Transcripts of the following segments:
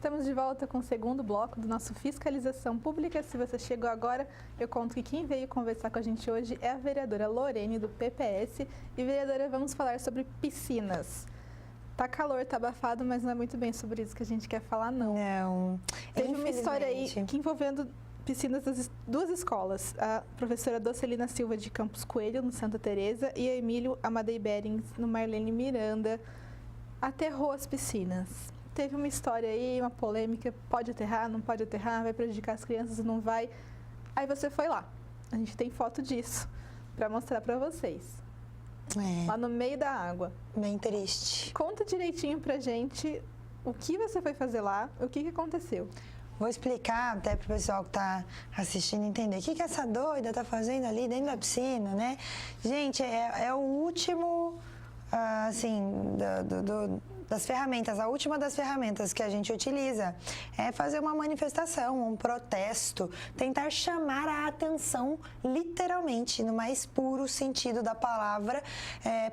estamos de volta com o segundo bloco do nosso Fiscalização Pública. Se você chegou agora, eu conto que quem veio conversar com a gente hoje é a vereadora Lorene, do PPS. E, vereadora, vamos falar sobre piscinas. Tá calor, tá abafado, mas não é muito bem sobre isso que a gente quer falar, não. Não, teve uma história aí que envolvendo piscinas das duas escolas. A professora Docelina Silva, de Campos Coelho, no Santa Teresa, e a Emílio Amadei Berens, no Marlene Miranda. Aterrou as piscinas. Teve uma história aí, uma polêmica, pode aterrar, não pode aterrar, vai prejudicar as crianças, não vai. Aí você foi lá. A gente tem foto disso para mostrar para vocês. Lá no meio da água. Bem triste. Conta direitinho pra gente o que você foi fazer lá, o que aconteceu. Vou explicar até pro pessoal que tá assistindo entender o que essa doida tá fazendo ali dentro da piscina, né? Gente, é o último, assim, das ferramentas, a última das ferramentas que a gente utiliza é fazer uma manifestação, um protesto, tentar chamar a atenção, literalmente, no mais puro sentido da palavra,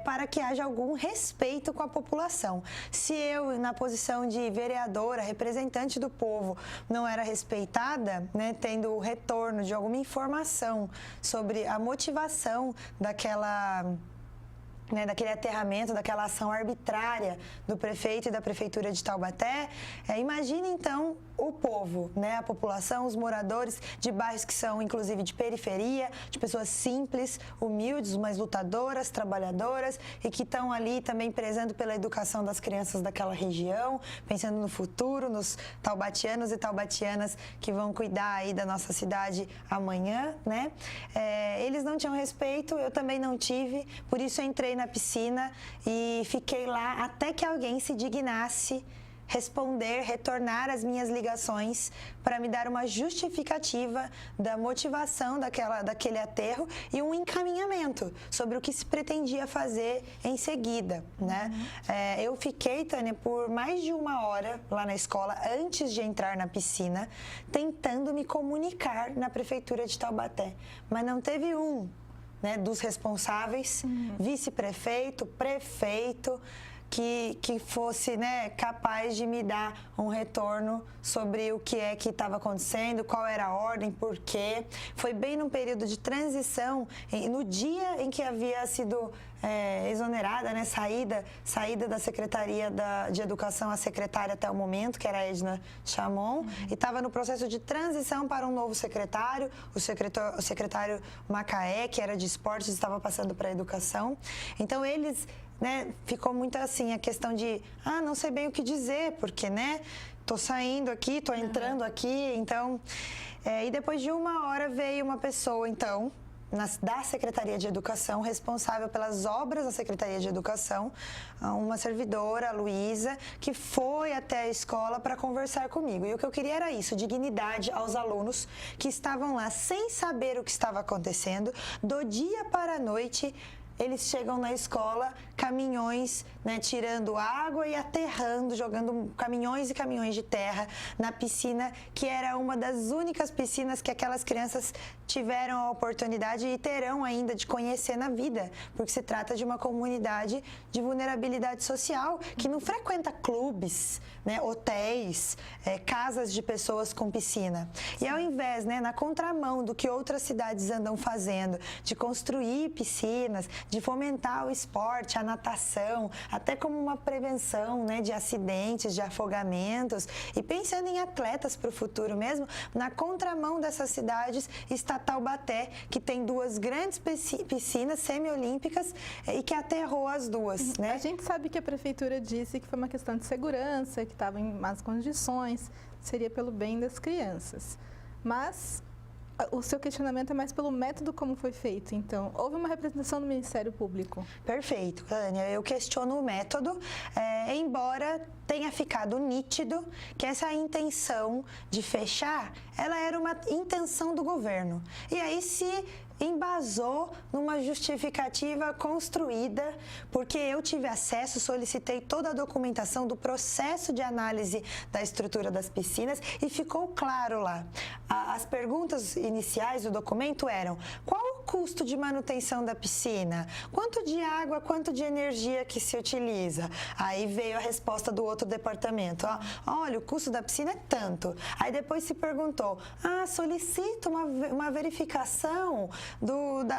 para que haja algum respeito com a população. Se eu, na posição de vereadora, representante do povo, não era respeitada, né, tendo o retorno de alguma informação sobre a motivação daquele aterramento, daquela ação arbitrária do prefeito e da prefeitura de Taubaté, imagine então o povo, né, a população, os moradores de bairros que são inclusive de periferia, de pessoas simples, humildes, mas lutadoras, trabalhadoras e que estão ali também prezando pela educação das crianças daquela região, pensando no futuro, nos taubatianos e taubatianas que vão cuidar aí da nossa cidade amanhã, né? Eles não tinham respeito, eu também não tive, por isso eu entrei na piscina e fiquei lá até que alguém se dignasse responder, retornar as minhas ligações para me dar uma justificativa da motivação daquele aterro e um encaminhamento sobre o que se pretendia fazer em seguida, né? Eu fiquei, Tânia, por mais de 1 hora lá na escola, antes de entrar na piscina, tentando me comunicar na prefeitura de Taubaté, mas não teve né, dos responsáveis, vice-prefeito, prefeito, que fosse, né, capaz de me dar um retorno sobre o que é que estava acontecendo, qual era a ordem, por quê. Foi bem num período de transição, no dia em que havia sido exonerada, né, saída da Secretaria de Educação, a secretária até o momento, que era a Edna Chamon, e estava no processo de transição para um novo secretário, o secretário Macaé, que era de esportes, estava passando para a educação. Então, eles, né, ficou muito assim a questão de, não sei bem o que dizer, porque, né, tô saindo aqui, tô entrando aqui, então, e depois de 1 hora veio uma pessoa, então, da Secretaria de Educação, responsável pelas obras da Secretaria de Educação, uma servidora, a Luísa, que foi até a escola para conversar comigo. E o que eu queria era isso, dignidade aos alunos que estavam lá sem saber o que estava acontecendo, do dia para a noite. Eles chegam na escola, caminhões, né, tirando água e aterrando, jogando caminhões e caminhões de terra na piscina, que era uma das únicas piscinas que aquelas crianças tiveram a oportunidade e terão ainda de conhecer na vida, porque se trata de uma comunidade de vulnerabilidade social, que não frequenta clubes, né, hotéis, casas de pessoas com piscina. E ao invés, né, na contramão do que outras cidades andam fazendo, de construir piscinas, de fomentar o esporte, a natação, até como uma prevenção, né, de acidentes, de afogamentos, e pensando em atletas para o futuro mesmo, na contramão dessas cidades está Taubaté, que tem 2 grandes piscinas semiolímpicas e que aterrou as duas, né? A gente sabe que a prefeitura disse que foi uma questão de segurança, que estava em más condições, seria pelo bem das crianças, mas o seu questionamento é mais pelo método como foi feito, então. Houve uma representação do Ministério Público? Perfeito, Tânia. Eu questiono o método, embora tenha ficado nítido que essa intenção de fechar, ela era uma intenção do governo. E aí se embasou numa justificativa construída, porque eu tive acesso, solicitei toda a documentação do processo de análise da estrutura das piscinas e ficou claro lá. As perguntas iniciais do documento eram: qual custo de manutenção da piscina? Quanto de água, quanto de energia que se utiliza? Aí veio a resposta do outro departamento. Ó, olha, o custo da piscina é tanto. Aí depois se perguntou, solicita uma verificação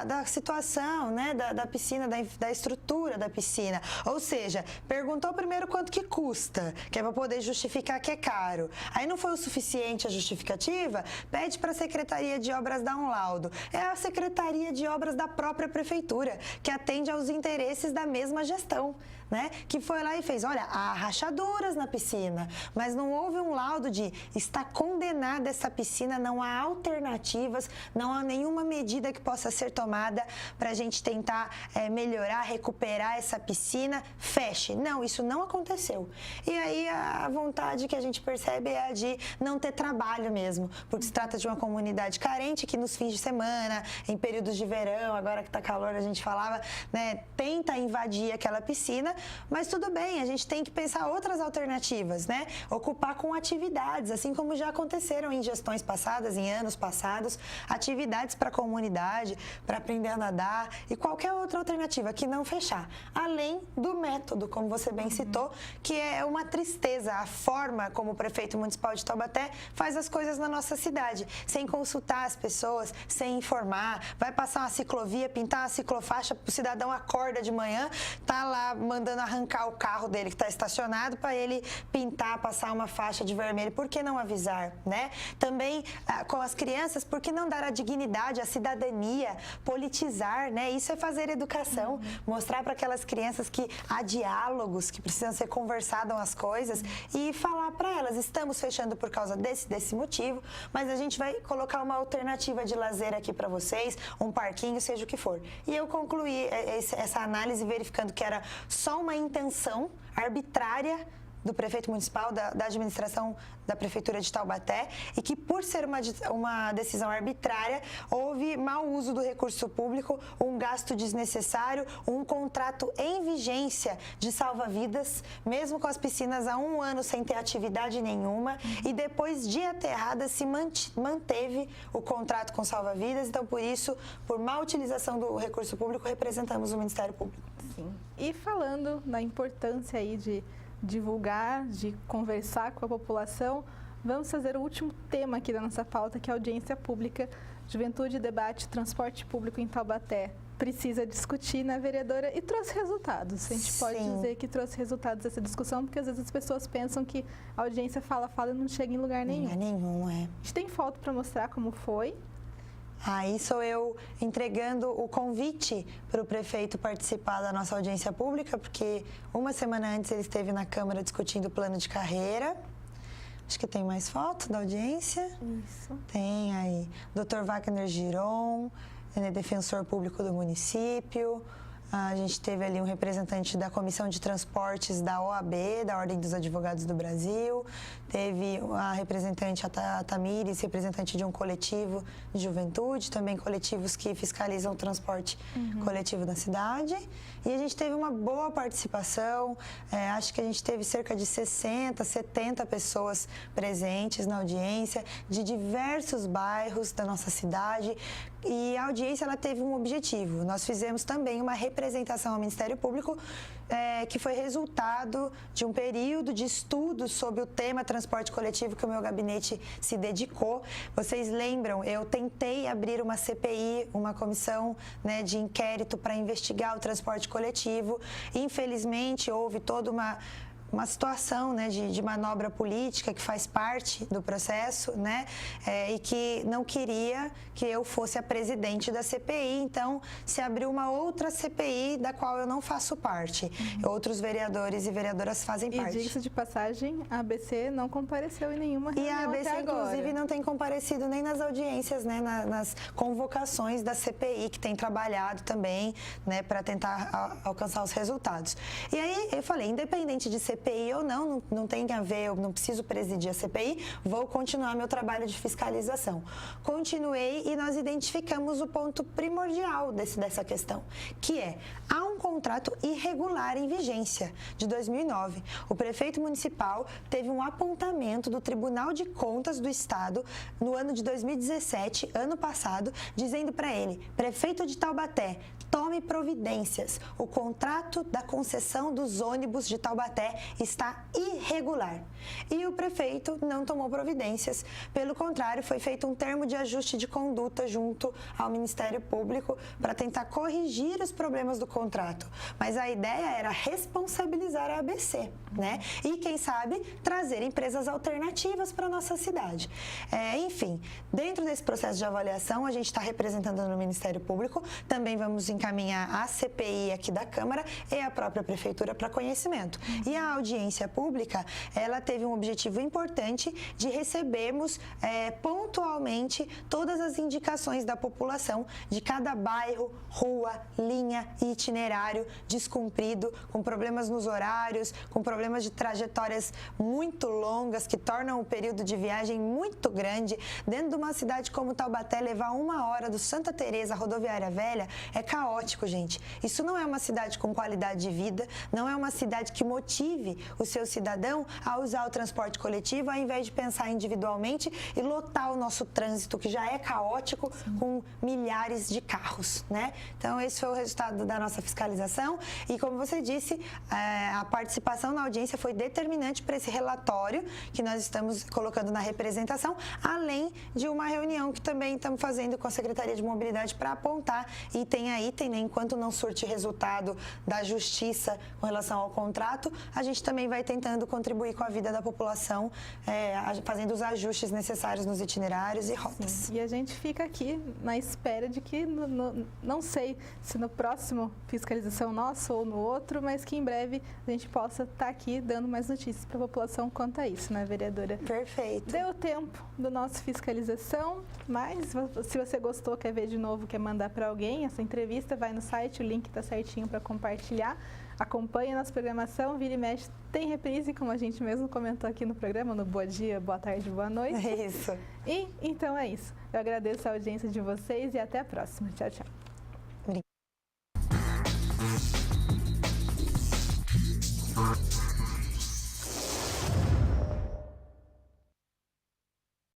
da situação, né, da piscina, da estrutura da piscina. Ou seja, perguntou primeiro quanto que custa, que é para poder justificar que é caro. Aí não foi o suficiente a justificativa, pede para a Secretaria de Obras dar um laudo. É a Secretaria de Obras da própria Prefeitura, que atende aos interesses da mesma gestão, né? Que foi lá e fez, olha, há rachaduras na piscina, mas não houve um laudo de está condenada essa piscina, não há alternativas, não há nenhuma medida que possa ser tomada para a gente tentar melhorar, recuperar essa piscina, feche. Não, isso não aconteceu. E aí a vontade que a gente percebe é a de não ter trabalho mesmo, porque se trata de uma comunidade carente que nos fins de semana, em períodos de verão, agora que está calor, a gente falava, né, tenta invadir aquela piscina, mas tudo bem, a gente tem que pensar outras alternativas, né? Ocupar com atividades, assim como já aconteceram em gestões passadas, em anos passados, atividades para a comunidade, para aprender a nadar e qualquer outra alternativa que não fechar. Além do método, como você bem citou, que é uma tristeza, a forma como o prefeito municipal de Taubaté faz as coisas na nossa cidade, sem consultar as pessoas, sem informar, vai passar uma ciclovia, pintar uma ciclofaixa, o cidadão acorda de manhã, tá lá mandando arrancar o carro dele que está estacionado para ele pintar, passar uma faixa de vermelho. Por que não avisar, né? Também com as crianças, por que não dar a dignidade, a cidadania, politizar, né? Isso é fazer educação, mostrar para aquelas crianças que há diálogos, que precisam ser conversadas as coisas e falar para elas, estamos fechando por causa desse motivo, mas a gente vai colocar uma alternativa de lazer aqui para vocês, um parquinho, seja o que for. E eu concluí essa análise verificando que era só uma intenção arbitrária do prefeito municipal, da administração da Prefeitura de Taubaté, e que por ser uma decisão arbitrária, houve mau uso do recurso público, um gasto desnecessário, um contrato em vigência de salva-vidas, mesmo com as piscinas há 1 ano sem ter atividade nenhuma, e depois de aterrada se manteve o contrato com salva-vidas, então por isso, por má utilização do recurso público, representamos o Ministério Público. Sim. E falando da importância aí de divulgar, de conversar com a população, vamos fazer o último tema aqui da nossa pauta, que é a audiência pública, Juventude, Debate, Transporte Público em Taubaté. Precisa discutir, né, vereadora? E trouxe resultados. A gente pode dizer que trouxe resultados essa discussão, porque às vezes as pessoas pensam que a audiência fala e não chega em lugar nenhum. Nenhum, é. A gente tem foto para mostrar como foi. Aí sou eu entregando o convite para o prefeito participar da nossa audiência pública, porque 1 semana antes ele esteve na Câmara discutindo o plano de carreira. Acho que tem mais foto da audiência. Isso. Tem aí. Dr. Wagner Giron, defensor público do município. A gente teve ali um representante da Comissão de Transportes da OAB, da Ordem dos Advogados do Brasil. Teve a representante, a Tamires, representante de um coletivo de juventude, também coletivos que fiscalizam o transporte coletivo da cidade. E a gente teve uma boa participação, acho que a gente teve cerca de 60, 70 pessoas presentes na audiência, de diversos bairros da nossa cidade. E a audiência ela teve um objetivo. Nós fizemos também uma representação ao Ministério Público, que foi resultado de um período de estudos sobre o tema transporte coletivo que o meu gabinete se dedicou. Vocês lembram, eu tentei abrir uma CPI, uma comissão, né, de inquérito para investigar o transporte coletivo. Infelizmente, houve toda uma situação, né, de manobra política que faz parte do processo, né, e que não queria que eu fosse a presidente da CPI, então se abriu uma outra CPI da qual eu não faço parte. Outros vereadores e vereadoras fazem parte. E diga-se de passagem, a ABC não compareceu em nenhuma reunião. E a ABC, até agora, inclusive, não tem comparecido nem nas audiências, né, nas convocações da CPI, que tem trabalhado também, né, para tentar alcançar os resultados. E aí eu falei, independente de CPI CPI ou não tem a ver, eu não preciso presidir a CPI, vou continuar meu trabalho de fiscalização. Continuei e nós identificamos o ponto primordial dessa questão, que é, há um contrato irregular em vigência de 2009. O prefeito municipal teve um apontamento do Tribunal de Contas do Estado no ano de 2017, ano passado, dizendo para ele, prefeito de Taubaté, tome providências. O contrato da concessão dos ônibus de Taubaté está irregular. E o prefeito não tomou providências. Pelo contrário, foi feito um termo de ajuste de conduta junto ao Ministério Público para tentar corrigir os problemas do contrato. Mas a ideia era responsabilizar a ABC, né? E, quem sabe, trazer empresas alternativas para a nossa cidade. Enfim, dentro desse processo de avaliação, a gente está representando no Ministério Público, também vamos encaminhar a CPI aqui da Câmara e a própria Prefeitura para conhecimento. E a audiência pública, ela teve um objetivo importante de recebermos pontualmente todas as indicações da população de cada bairro, rua, linha e itinerário descumprido, com problemas nos horários, com problemas de trajetórias muito longas que tornam o período de viagem muito grande. Dentro de uma cidade como Taubaté, levar 1 hora do Santa Teresa à Rodoviária Velha é caótico, gente. Isso não é uma cidade com qualidade de vida, não é uma cidade que motive o seu cidadão a usar o transporte coletivo, ao invés de pensar individualmente e lotar o nosso trânsito, que já é caótico, com milhares de carros, né? Então, esse foi o resultado da nossa fiscalização e, como você disse, a participação na audiência foi determinante para esse relatório que nós estamos colocando na representação, além de uma reunião que também estamos fazendo com a Secretaria de Mobilidade para apontar item a item, né? Enquanto não surte resultado da justiça com relação ao contrato, a gente também vai tentando contribuir com a vida da população, fazendo os ajustes necessários nos itinerários e rotas. Sim. E a gente fica aqui na espera de que, não sei se no próximo fiscalização nosso ou no outro, mas que em breve a gente possa estar aqui dando mais notícias para a população quanto a isso, né, vereadora? Perfeito. Deu tempo do nosso fiscalização, mas se você gostou, quer ver de novo, quer mandar para alguém essa entrevista, vai no site, o link está certinho para compartilhar. Acompanhe a nossa programação, vira e mexe, tem reprise, como a gente mesmo comentou aqui no programa, no Boa Dia, Boa Tarde, Boa Noite. É isso. E então é isso. Eu agradeço a audiência de vocês e até a próxima. Tchau, tchau. Obrigada.